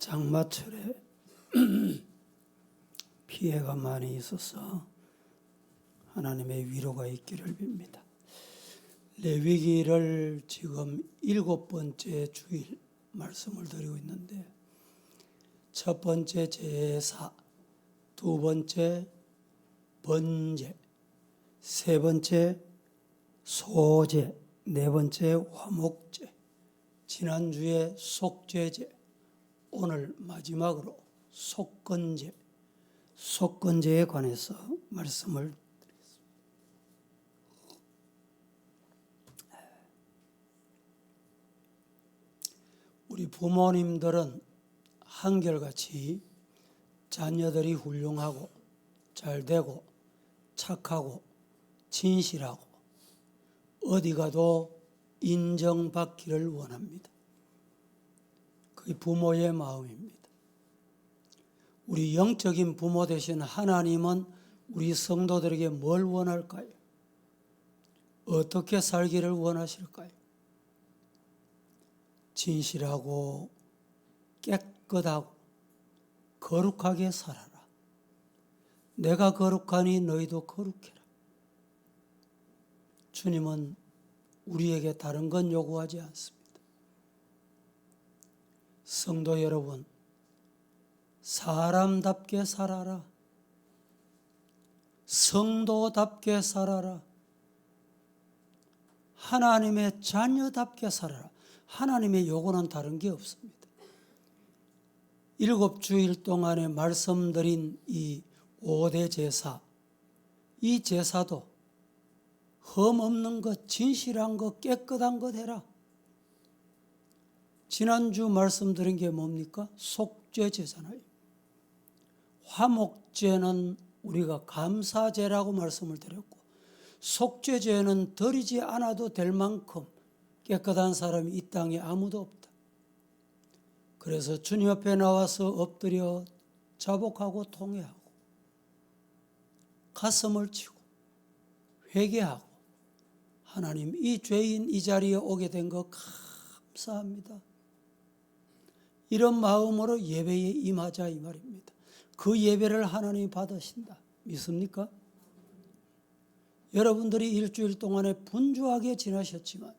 장마철에 피해가 많이 있어서 하나님의 위로가 있기를 빕니다. 레위기를 지금 7번째 주일 말씀을 드리고 있는데, 첫 번째 제사, 두 번째 번제, 세 번째 소제, 네 번째 화목제, 지난주에 속죄제, 오늘 마지막으로 속건제, 속건제에 관해서 말씀을 드리겠습니다. 우리 부모님들은 한결같이 자녀들이 훌륭하고 잘되고 착하고 진실하고 어디 가도 인정받기를 원합니다. 그게 부모의 마음입니다. 우리 영적인 부모 되신 하나님은 우리 성도들에게 뭘 원할까요? 어떻게 살기를 원하실까요? 진실하고 깨끗하고 거룩하게 살아라. 내가 거룩하니 너희도 거룩해라. 주님은 우리에게 다른 건 요구하지 않습니다. 성도 여러분, 사람답게 살아라. 성도답게 살아라. 하나님의 자녀답게 살아라. 하나님의 요구는 다른 게 없습니다. 7주일 동안에 말씀드린 이 5대 제사, 이 제사도 흠 없는 것, 진실한 것, 깨끗한 것 해라. 지난주 말씀드린 게 뭡니까? 속죄제잖아요. 화목제는 우리가 감사제라고 말씀을 드렸고, 속죄제는 드리지 않아도 될 만큼 깨끗한 사람이 이 땅에 아무도 없다. 그래서 주님 앞에 나와서 엎드려 자복하고 통회하고 가슴을 치고 회개하고, 하나님, 이 죄인 이 자리에 오게 된 거 감사합니다. 이런 마음으로 예배에 임하자 이 말입니다. 그 예배를 하나님이 받으신다. 믿습니까? 여러분들이 일주일 동안에 분주하게 지나셨지만,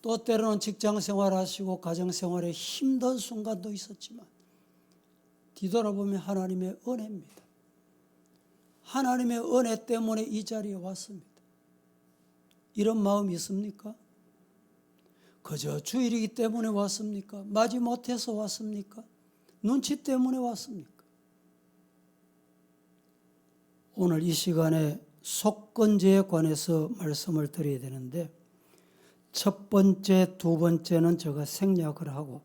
또 때로는 직장 생활하시고 가정 생활에 힘든 순간도 있었지만, 뒤돌아보면 하나님의 은혜입니다. 하나님의 은혜 때문에 이 자리에 왔습니다. 이런 마음이 있습니까? 그저 주일이기 때문에 왔습니까? 마지못해서 왔습니까? 눈치 때문에 왔습니까? 오늘 이 시간에 속건제에 관해서 말씀을 드려야 되는데, 첫 번째, 두 번째는 제가 생략을 하고,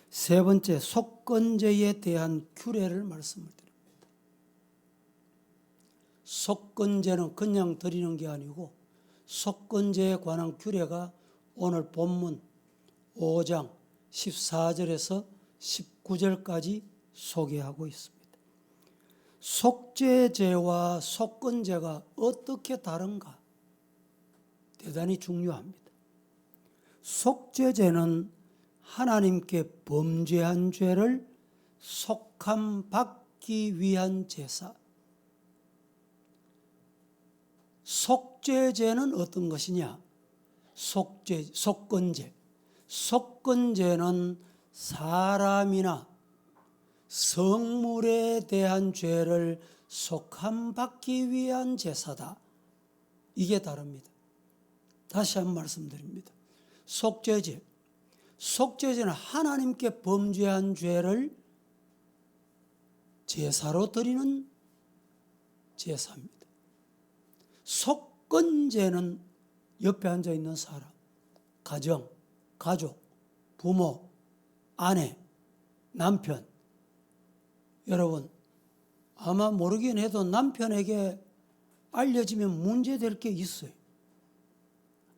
세 번째 속건제에 대한 규례를 말씀을 드립니다. 속건제는 그냥 드리는 게 아니고, 속건제에 관한 규례가 오늘 본문 5장 14절에서 19절까지 소개하고 있습니다. 속죄제와 속건제가 어떻게 다른가? 대단히 중요합니다. 속죄제는 하나님께 범죄한 죄를 속함받기 위한 제사. 속죄제는 어떤 것이냐? 속건제. 속건제는 사람이나 성물에 대한 죄를 속함받기 위한 제사다. 이게 다릅니다. 다시 한번 말씀드립니다. 속죄제는 하나님께 범죄한 죄를 제사로 드리는 제사입니다. 속건제는 옆에 앉아 있는 사람, 가정, 가족, 부모, 아내, 남편. 여러분, 아마 모르긴 해도 남편에게 알려지면 문제될 게 있어요.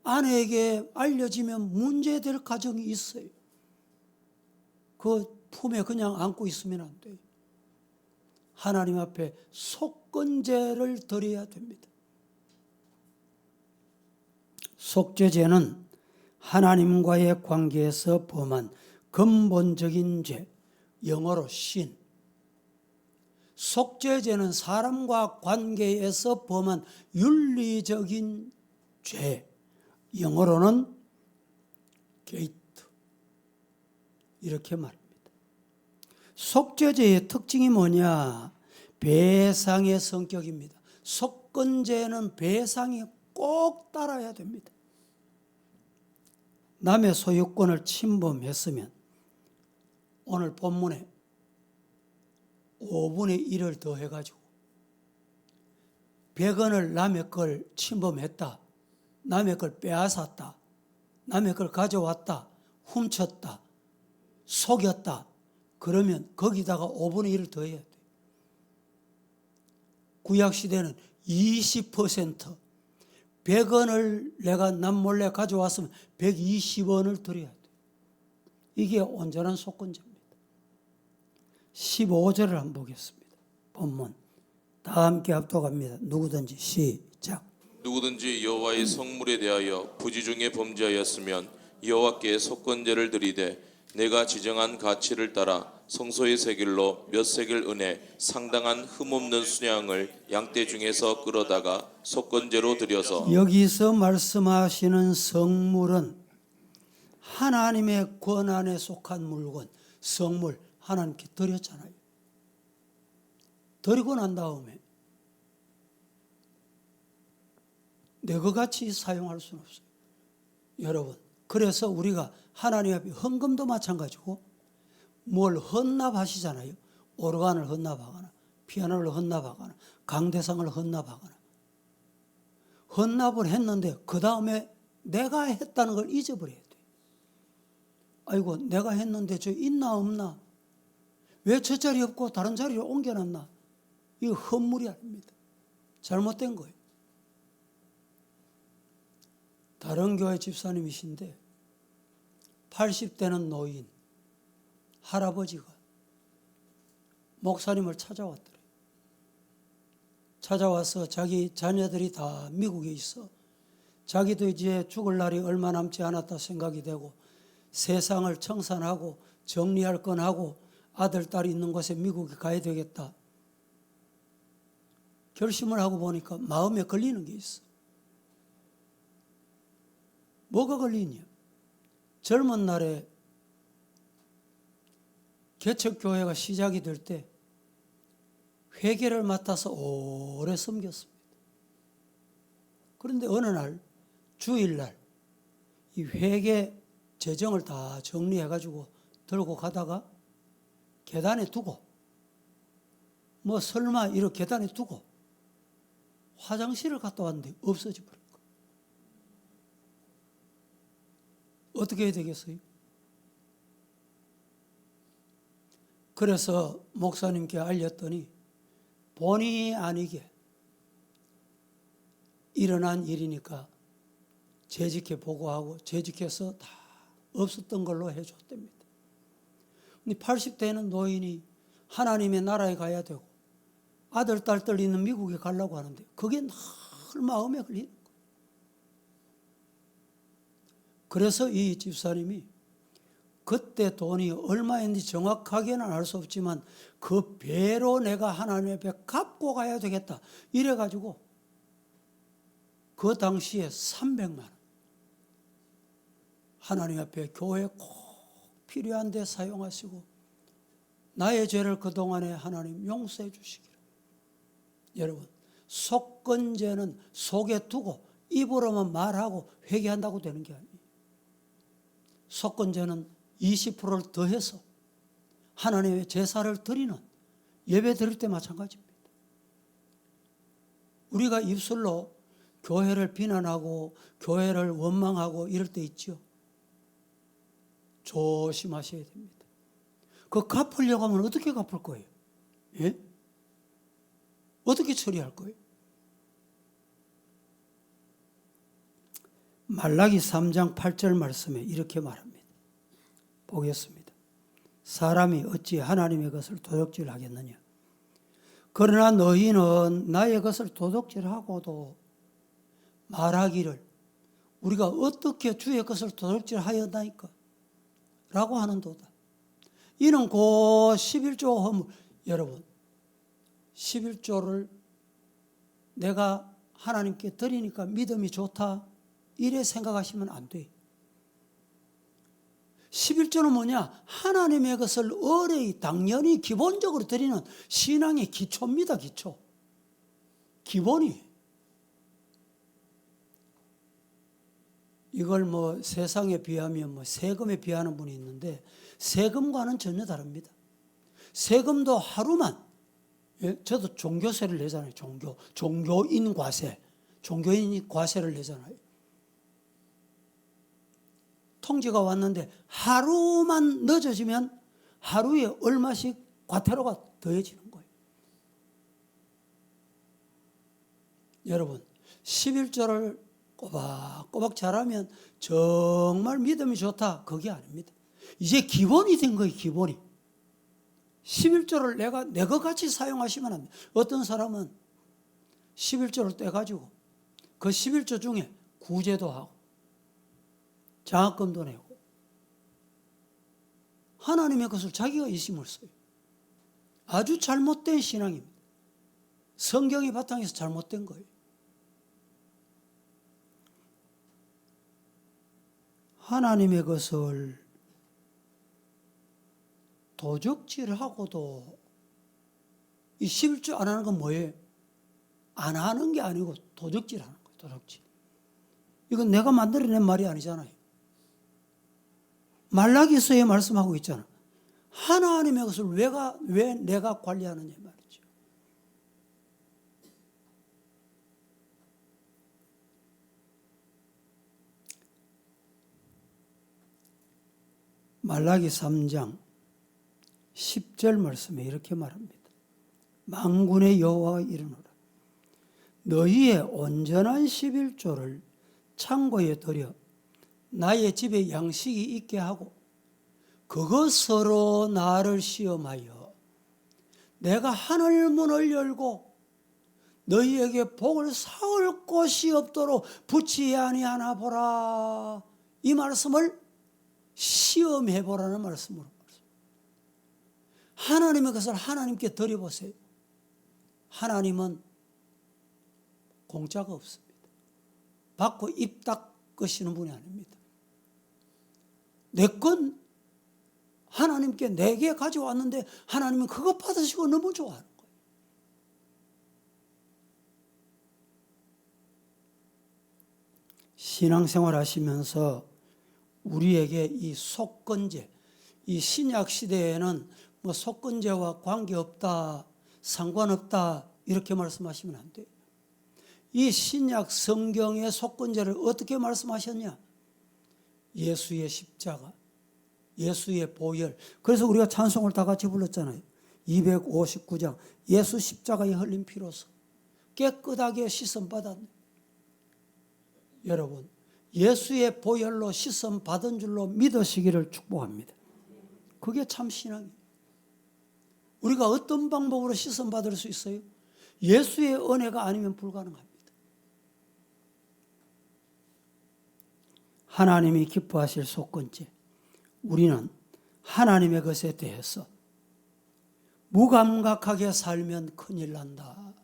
아내에게 알려지면 문제될 가정이 있어요. 그 품에 그냥 안고 있으면 안 돼요. 하나님 앞에 속건제를 드려야 됩니다. 속죄제는 하나님과의 관계에서 범한 근본적인 죄, 영어로 sin. 속죄죄는 사람과 관계에서 범한 윤리적인 죄, 영어로는 게이트, 이렇게 말합니다. 속죄죄의 특징이 뭐냐? 배상의 성격입니다. 속건죄는 배상이 꼭 따라야 됩니다. 남의 소유권을 침범했으면 오늘 본문에 5분의 1을 더해가지고 100원을 남의 걸 침범했다, 남의 걸 빼앗았다, 남의 걸 가져왔다, 훔쳤다, 속였다, 그러면 거기다가 5분의 1을 더해야 돼. 구약시대는 20%, 100원을 내가 남몰래 가져왔으면 120원을 드려야 돼. 이게 온전한 속건죄입니다. 15절을 한번 보겠습니다. 본문 다 함께 합독합니다. 누구든지 시작. 누구든지 여호와의 성물에 대하여 부지 중에 범죄하였으면 여호와께 속건제를 드리되 내가 지정한 가치를 따라 성소의 세겔로 몇 세겔 은에 상당한 흠없는 순양을 양떼 중에서 끌어다가 속건제로 드려서. 여기서 말씀하시는 성물은 하나님의 권한에 속한 물건, 성물 하나님께 드렸잖아요. 드리고 난 다음에 내 것 같이 사용할 수는 없어요. 여러분, 그래서 우리가 하나님 앞에 헌금도 마찬가지고 뭘 헌납하시잖아요. 오르간을 헌납하거나 피아노를 헌납하거나 강대상을 헌납하거나 헌납을 했는데 그 다음에 내가 했다는 걸 잊어버려야 돼. 아이고 내가 했는데 저 있나 없나? 왜 저 자리 없고 다른 자리로 옮겨놨나? 이거 헛물이 아닙니다. 잘못된 거예요. 다른 교회 집사님이신데 80대는 노인 할아버지가 목사님을 찾아왔더래요. 찾아와서 자기 자녀들이 다 미국에 있어. 자기도 이제 죽을 날이 얼마 남지 않았다 생각이 되고 세상을 청산하고 정리할 건 하고 아들, 딸이 있는 곳에 미국에 가야 되겠다. 결심을 하고 보니까 마음에 걸리는 게 있어. 뭐가 걸리냐? 젊은 날에 개척교회가 시작이 될 때 회계를 맡아서 오래 섬겼습니다. 그런데 어느 날 주일날 이 회계 재정을 다 정리해가지고 들고 가다가 계단에 두고 뭐 설마 이렇게 계단에 두고 화장실을 갔다 왔는데 없어져 버린 거예요. 어떻게 해야 되겠어요? 그래서 목사님께 알렸더니 본의 아니게 일어난 일이니까 재직해 보고하고 재직해서 다 없었던 걸로 해줬답니다. 근데 80대는 노인이 하나님의 나라에 가야 되고 아들, 딸들 있는 미국에 가려고 하는데 그게 늘 마음에 걸리는 거예요. 그래서 이 집사님이 그때 돈이 얼마인지 정확하게는 알 수 없지만 그 배로 내가 하나님 앞에 갚고 가야 되겠다. 이래가지고 그 당시에 300만 원 하나님 앞에 교회 꼭 필요한 데 사용하시고 나의 죄를 그동안에 하나님 용서해 주시기를. 여러분, 속건제는 속에 두고 입으로만 말하고 회개한다고 되는 게 아니에요. 속건제는 20%를 더해서 하나님의 제사를 드리는 예배 드릴 때 마찬가지입니다. 우리가 입술로 교회를 비난하고 교회를 원망하고 이럴 때 있죠. 조심하셔야 됩니다. 그 갚으려고 하면 어떻게 갚을 거예요? 예? 어떻게 처리할 거예요? 말라기 3장 8절 말씀에 이렇게 말합니다. 보겠습니다. 사람이 어찌 하나님의 것을 도둑질하겠느냐? 그러나 너희는 나의 것을 도둑질하고도 말하기를 우리가 어떻게 주의 것을 도둑질하였나이까? 라고 하는도다. 이는 그 11조 허물, 여러분 11조를 내가 하나님께 드리니까 믿음이 좋다 이래 생각하시면 안 돼요. 11조는 뭐냐? 하나님의 것을 의뢰히 당연히 기본적으로 드리는 신앙의 기초입니다. 기초. 기본이. 이걸 뭐 세상에 비하면 뭐 세금에 비하는 분이 있는데 세금과는 전혀 다릅니다. 세금도 하루만, 예? 저도 종교세를 내잖아요. 종교인 과세. 종교인 과세를 내잖아요. 통지가 왔는데 하루만 늦어지면 하루에 얼마씩 과태료가 더해지는 거예요. 여러분 11조를 꼬박꼬박 잘하면 정말 믿음이 좋다 그게 아닙니다. 이제 기본이 된 거예요. 기본이. 11조를 내 것 같이 사용하시면 안 돼요. 어떤 사람은 11조를 떼가지고 그 11조 중에 구제도 하고 장학금도 내고 하나님의 것을 자기가 이심을 써요. 아주 잘못된 신앙입니다. 성경의 바탕에서 잘못된 거예요. 하나님의 것을 도적질하고도 이 11조 안 하는 건 뭐예요? 안 하는 게 아니고 도적질하는 거예요. 도적질. 이건 내가 만들어낸 말이 아니잖아요. 말라기서에 말씀하고 있잖아. 하나님의 것을 왜 내가 관리하느냐 말이죠. 말라기 3장 10절 말씀에 이렇게 말합니다. 만군의 여호와가 이르노라. 너희의 온전한 11조를 창고에 들여 나의 집에 양식이 있게 하고 그것으로 나를 시험하여 내가 하늘 문을 열고 너희에게 복을 사올 곳이 없도록 붙지 아니하나 보라. 이 말씀을 시험해 보라는 말씀으로 하나님의 것을 하나님께 드려보세요. 하나님은 공짜가 없습니다. 받고 입 닦으시는 분이 아닙니다. 내 건 하나님께 내게 가져왔는데 하나님은 그것 받으시고 너무 좋아하는 거예요. 신앙생활 하시면서 우리에게 이 속건제, 이 신약 시대에는 뭐 속건제와 관계없다, 상관없다 이렇게 말씀하시면 안 돼요. 이 신약 성경의 속건제를 어떻게 말씀하셨냐? 예수의 십자가, 예수의 보혈. 그래서 우리가 찬송을 다 같이 불렀잖아요. 259장 예수 십자가에 흘린 피로서 깨끗하게 씻음 받았네. 여러분 예수의 보혈로 씻음 받은 줄로 믿으시기를 축복합니다. 그게 참 신앙이에요. 우리가 어떤 방법으로 씻음 받을 수 있어요? 예수의 은혜가 아니면 불가능합니다. 하나님이 기뻐하실 속건제. 우리는 하나님의 것에 대해서 무감각하게 살면 큰일 난다.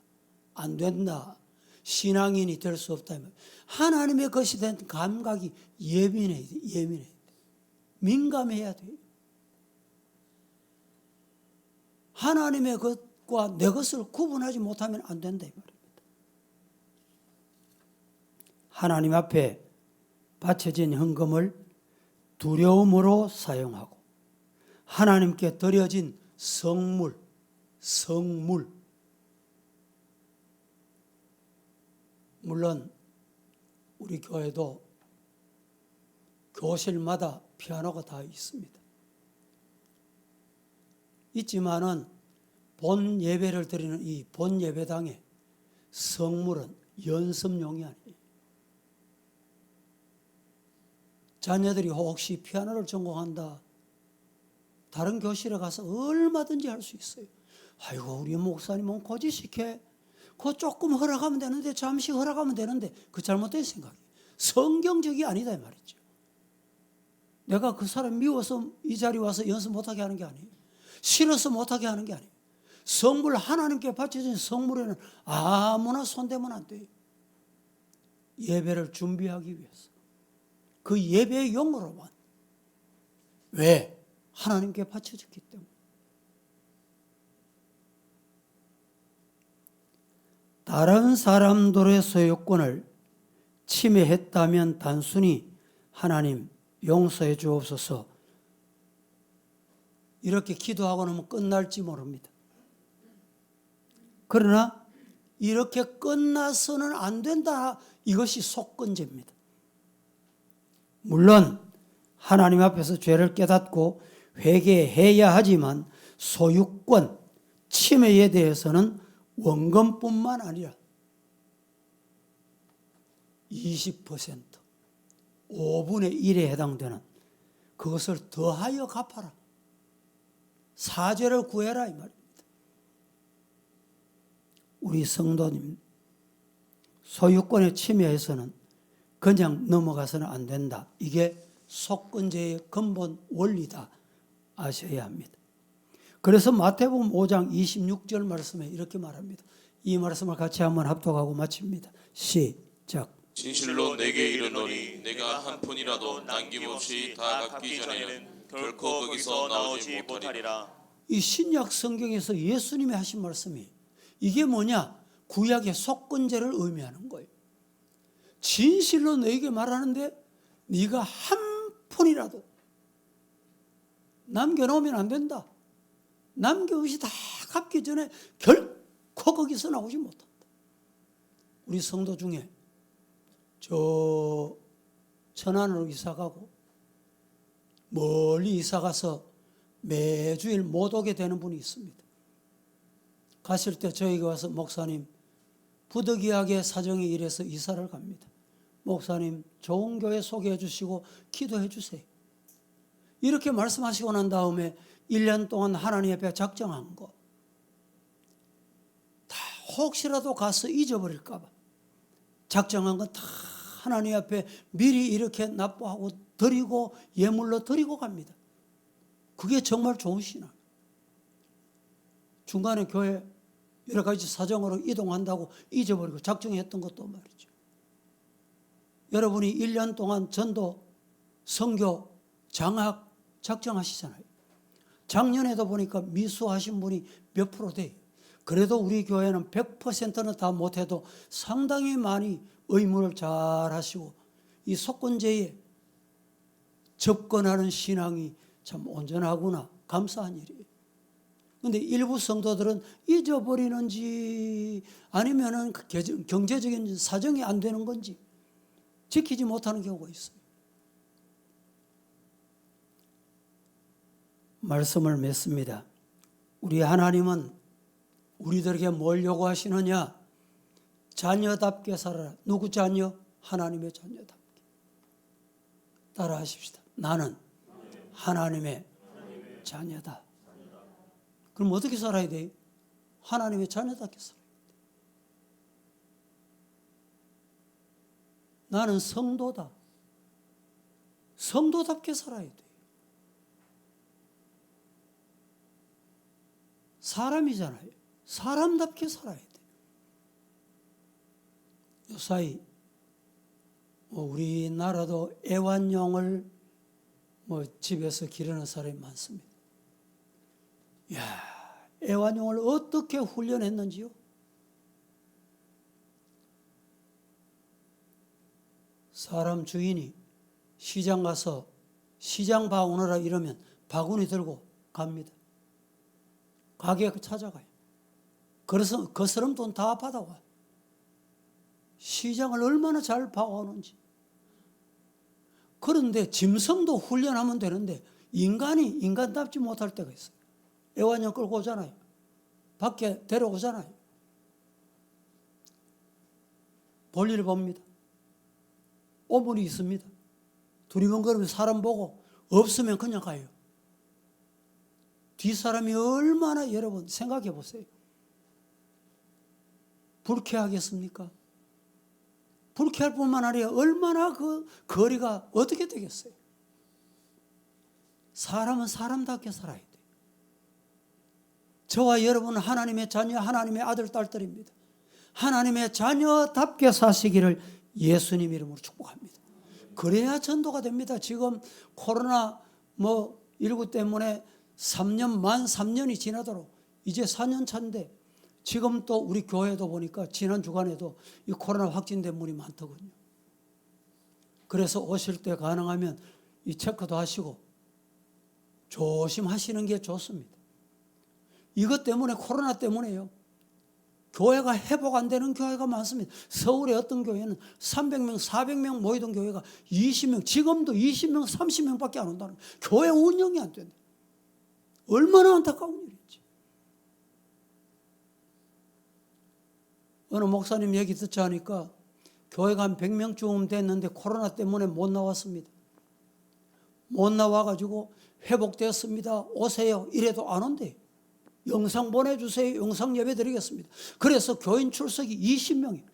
안 된다. 신앙인이 될 수 없다. 하나님의 것이 된 감각이 예민해야 돼. 민감해야 돼요. 하나님의 것과 내 것을 구분하지 못하면 안 된다 이 말입니다. 하나님 앞에 바쳐진 헌금을 두려움으로 사용하고 하나님께 드려진 성물 물론 우리 교회도 교실마다 피아노가 다 있습니다. 있지만은 본 예배를 드리는 이 본 예배당에 성물은 연습용이 아니에요. 자녀들이 혹시 피아노를 전공한다. 다른 교실에 가서 얼마든지 할 수 있어요. 아이고 우리 목사님은 고지식해. 그거 조금 허락하면 되는데 잠시 허락하면 되는데 그 잘못된 생각이에요. 성경적이 아니다 이 말이죠. 내가 그 사람 미워서 이 자리에 와서 연습 못하게 하는 게 아니에요. 싫어서 못하게 하는 게 아니에요. 성물, 하나님께 바쳐진 성물에는 아무나 손대면 안 돼요. 예배를 준비하기 위해서. 그 예배의 용으로만. 왜? 하나님께 바쳐졌기 때문에. 다른 사람들의 소유권을 침해했다면 단순히 하나님 용서해 주옵소서 이렇게 기도하고 나면 끝날지 모릅니다. 그러나 이렇게 끝나서는 안 된다. 이것이 속건제입니다. 물론 하나님 앞에서 죄를 깨닫고 회개해야 하지만 소유권 침해에 대해서는 원금뿐만 아니라 20%, 5분의 1에 해당되는 그것을 더하여 갚아라. 사죄를 구해라 이 말입니다. 우리 성도님, 소유권의 침해에서는 그냥 넘어가서는 안 된다. 이게 속건제의 근본 원리다 아셔야 합니다. 그래서 마태복음 5장 26절 말씀에 이렇게 말합니다. 이 말씀을 같이 한번 합독하고 마칩니다. 시작. 진실로 내게 이르노니 내가 한 푼이라도 남김없이 다 갚기 전에는 결코 거기서 나오지 못하리라. 이 신약 성경에서 예수님이 하신 말씀이 이게 뭐냐? 구약의 속건제를 의미하는 거예요. 진실로 너에게 말하는데 네가 한 푼이라도 남겨놓으면 안 된다. 남겨없이 다 갚기 전에 결코 거기서 나오지 못한다. 우리 성도 중에 저 천안으로 이사가고 멀리 이사가서 매주일 못 오게 되는 분이 있습니다. 가실 때 저에게 와서 목사님 부득이하게 사정이 이래서 이사를 갑니다. 목사님 좋은 교회 소개해 주시고 기도해 주세요. 이렇게 말씀하시고 난 다음에 1년 동안 하나님 앞에 작정한 거 다 혹시라도 가서 잊어버릴까 봐 작정한 거 다 하나님 앞에 미리 이렇게 납부하고 드리고 예물로 드리고 갑니다. 그게 정말 좋은 신앙. 중간에 교회 여러 가지 사정으로 이동한다고 잊어버리고 작정했던 것도 말이죠. 여러분이 1년 동안 전도, 선교, 장학 작정하시잖아요. 작년에도 보니까 미수하신 분이 몇 프로 돼요. 그래도 우리 교회는 100%는 다 못해도 상당히 많이 의무를 잘 하시고 이 속건제에 접근하는 신앙이 참 온전하구나. 감사한 일이에요. 그런데 일부 성도들은 잊어버리는지 아니면은 경제적인 사정이 안 되는 건지 지키지 못하는 경우가 있어요. 말씀을 맺습니다. 우리 하나님은 우리들에게 뭘 요구하시느냐? 자녀답게 살아라. 누구 자녀? 하나님의 자녀답게. 따라 하십시다. 나는 하나님의 자녀다. 그럼 어떻게 살아야 돼요? 하나님의 자녀답게 살아야 돼요. 나는 성도다. 성도답게 살아야 돼요. 사람이잖아요. 사람답게 살아야 돼요. 요사이 우리나라도 애완용을 집에서 기르는 사람이 많습니다. 이야, 애완용을 어떻게 훈련했는지요? 사람 주인이 시장 가서 시장 봐오느라 이러면 바구니 들고 갑니다. 가게 찾아가요. 그래서 거스름 돈 다 받아와요. 시장을 얼마나 잘 봐오는지. 그런데 짐승도 훈련하면 되는데 인간이 인간답지 못할 때가 있어요. 애완용 끌고 오잖아요. 밖에 데려오잖아요. 볼일 봅니다. 오물이 있습니다. 두리번거리면 사람 보고 없으면 그냥 가요. 뒷사람이 얼마나 여러분 생각해 보세요. 불쾌하겠습니까? 불쾌할 뿐만 아니라 얼마나 그 거리가 어떻게 되겠어요? 사람은 사람답게 살아야 돼요. 저와 여러분은 하나님의 자녀, 하나님의 아들, 딸들입니다. 하나님의 자녀답게 사시기를 예수님 이름으로 축복합니다. 그래야 전도가 됩니다. 지금 코로나 19 때문에 만 3년이 지나도록 이제 4년 차인데 지금 또 우리 교회도 보니까 지난 주간에도 이 코로나 확진된 분이 많더군요. 그래서 오실 때 가능하면 이 체크도 하시고 조심하시는 게 좋습니다. 이것 때문에, 코로나 때문에요, 교회가 회복 안 되는 교회가 많습니다. 서울의 어떤 교회는 300명, 400명 모이던 교회가 20명, 지금도 20명, 30명밖에 안 온다는 거예요. 교회 운영이 안 된다. 얼마나 안타까운 일인지. 어느 목사님 얘기 듣자 하니까 교회가 한 100명쯤 됐는데 코로나 때문에 못 나왔습니다. 못 나와가지고 회복되었습니다, 오세요 이래도 안 온대요. 영상 보내주세요, 영상 예배 드리겠습니다. 그래서 교인 출석이 20명이에요.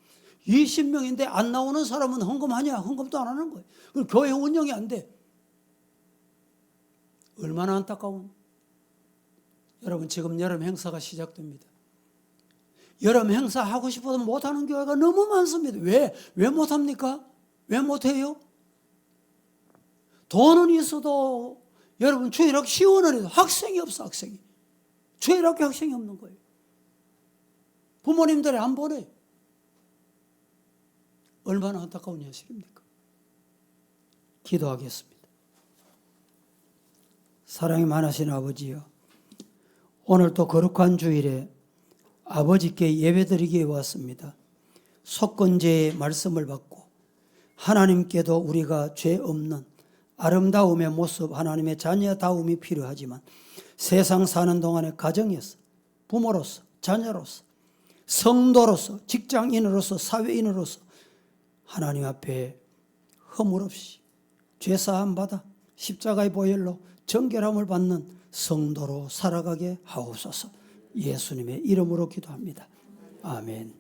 20명인데 안 나오는 사람은 헌금하냐? 헌금도 안 하는 거예요. 그럼 교회 운영이 안 돼. 얼마나 안타까운. 여러분, 지금 여름 행사가 시작됩니다. 여름 행사 하고 싶어도 못하는 교회가 너무 많습니다. 왜 못합니까? 왜 못해요? 돈은 있어도 여러분 주일학교 시원을 해도 학생이 없어. 학생이. 주일학교 학생이 없는 거예요. 부모님들이 안 보내. 얼마나 안타까운 현실입니까? 기도하겠습니다. 사랑이 많으신 아버지여, 오늘 또 거룩한 주일에 아버지께 예배드리기에 왔습니다. 속건제의 말씀을 받고 하나님께도 우리가 죄 없는 아름다움의 모습, 하나님의 자녀다움이 필요하지만 세상 사는 동안에 가정에서, 부모로서, 자녀로서, 성도로서, 직장인으로서, 사회인으로서 하나님 앞에 허물 없이 죄사함 받아 십자가의 보혈로 정결함을 받는 성도로 살아가게 하옵소서. 예수님의 이름으로 기도합니다. 아멘.